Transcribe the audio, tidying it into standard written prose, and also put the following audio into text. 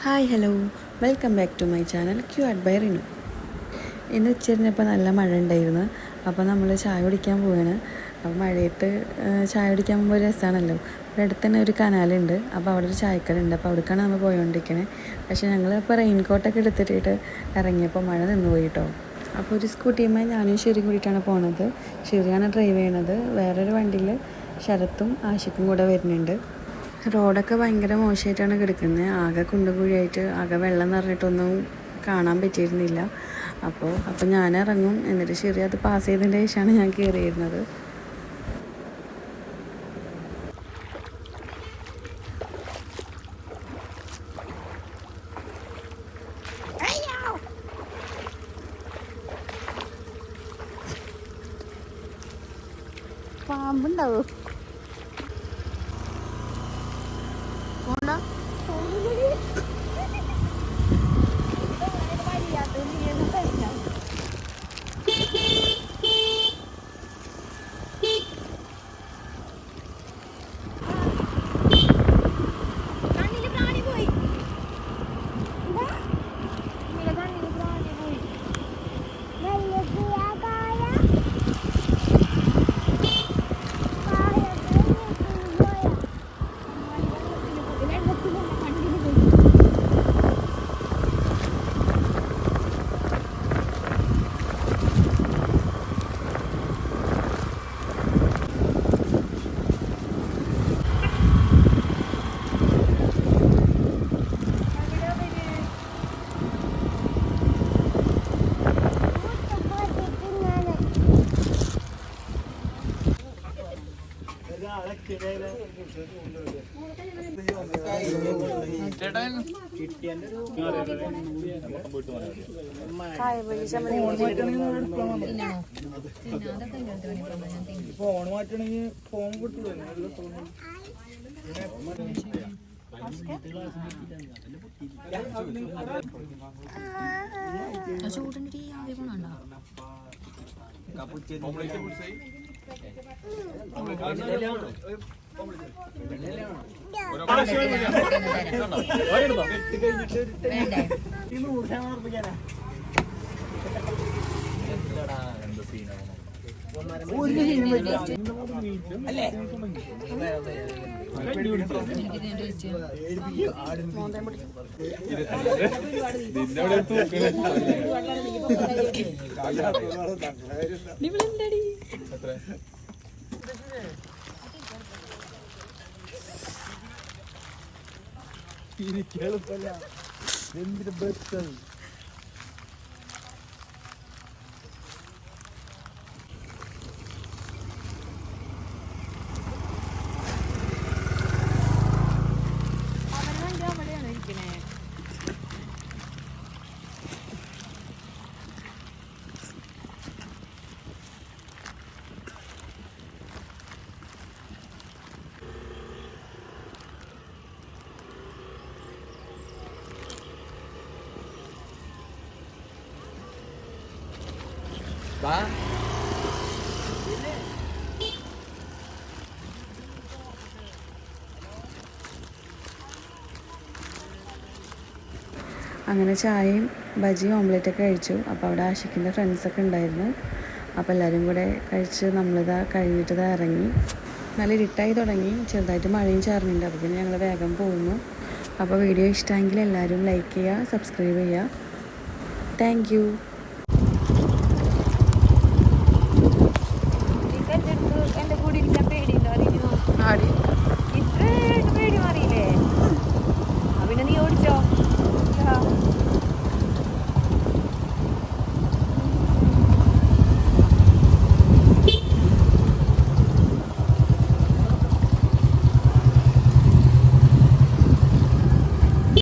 Hi hello welcome back to my channel Q art by Rinu. ഇന്ന് ഉച്ചരിഞ്ഞപ്പോൾ നല്ല മഴ ഉണ്ടായിരുന്നു. അപ്പോൾ നമ്മൾ ചായ കുടിക്കാൻ പോവുകയാണ്. അപ്പോൾ മഴയത്ത് ചായ കുടിക്കാൻ പോകുമ്പോൾ ഒരു രസമാണല്ലോ. ഇവിടെ അടുത്ത് തന്നെ ഒരു കനാലുണ്ട്. അപ്പോൾ അവിടെ ഒരു ചായക്കടയുണ്ട്. അപ്പോൾ അവിടേക്കാണ് നമ്മൾ പോയിക്കൊണ്ടിരിക്കുന്നത്. പക്ഷേ ഞങ്ങൾ ഇപ്പോൾ റെയിൻകോട്ടൊക്കെ എടുത്തിട്ട് ഇറങ്ങിയപ്പോൾ മഴ നിന്ന് പോയി കേട്ടോ. അപ്പോൾ ഒരു സ്കൂട്ടിയുമായി ഞാനും ശരിയും കൂടിയിട്ടാണ് പോണത്. ശരിയാണ് ഡ്രൈവ് ചെയ്യണത്. വേറൊരു വണ്ടിയിൽ ശരത്തും ആഷിക്കും കൂടെ വരുന്നുണ്ട്. റോഡൊക്കെ ഭയങ്കര മോശമായിട്ടാണ് കിടക്കുന്നത്. ആകെ കുണ്ടുകുഴിയായിട്ട് ആകെ വെള്ളം നിറഞ്ഞിട്ടൊന്നും കാണാൻ പറ്റിയിരുന്നില്ല. അപ്പോൾ ഞാൻ ഇറങ്ങും, എന്നിട്ട് ശരി അത് പാസ് ചെയ്തതിൻ്റെ ശേഷമാണ് ഞാൻ കയറിയിരുന്നത്. പാമ്പുണ്ടാവോ? ഫോൺ മാറ്റണെങ്കിൽ ഫോൺ കിട്ടൂല. ചൂടിൻ്റെ ആവികളുണ്ടോ? എളുപ്പല്ല എന്തിന് ബെസ്റ്റ്. അങ്ങനെ ചായയും ബജിയും ഓംലെറ്റൊക്കെ കഴിച്ചു. അപ്പോൾ അവിടെ ആഷിക്കിൻ്റെ ഫ്രണ്ട്സൊക്കെ ഉണ്ടായിരുന്നു. അപ്പോൾ എല്ലാവരും കൂടെ കഴിച്ച് നമ്മളിതാ കഴിഞ്ഞിട്ട് ഇറങ്ങി. നല്ല ഇരുട്ടായി തുടങ്ങി, ചെറുതായിട്ട് മഴയും ചാറുന്നുണ്ട്. അപ്പോൾ പിന്നെ ഞങ്ങൾ വേഗം പോകുന്നു. അപ്പോൾ വീഡിയോ ഇഷ്ടമെങ്കിൽ എല്ലാവരും ലൈക്ക് ചെയ്യുക, സബ്സ്ക്രൈബ് ചെയ്യുക. Thank you.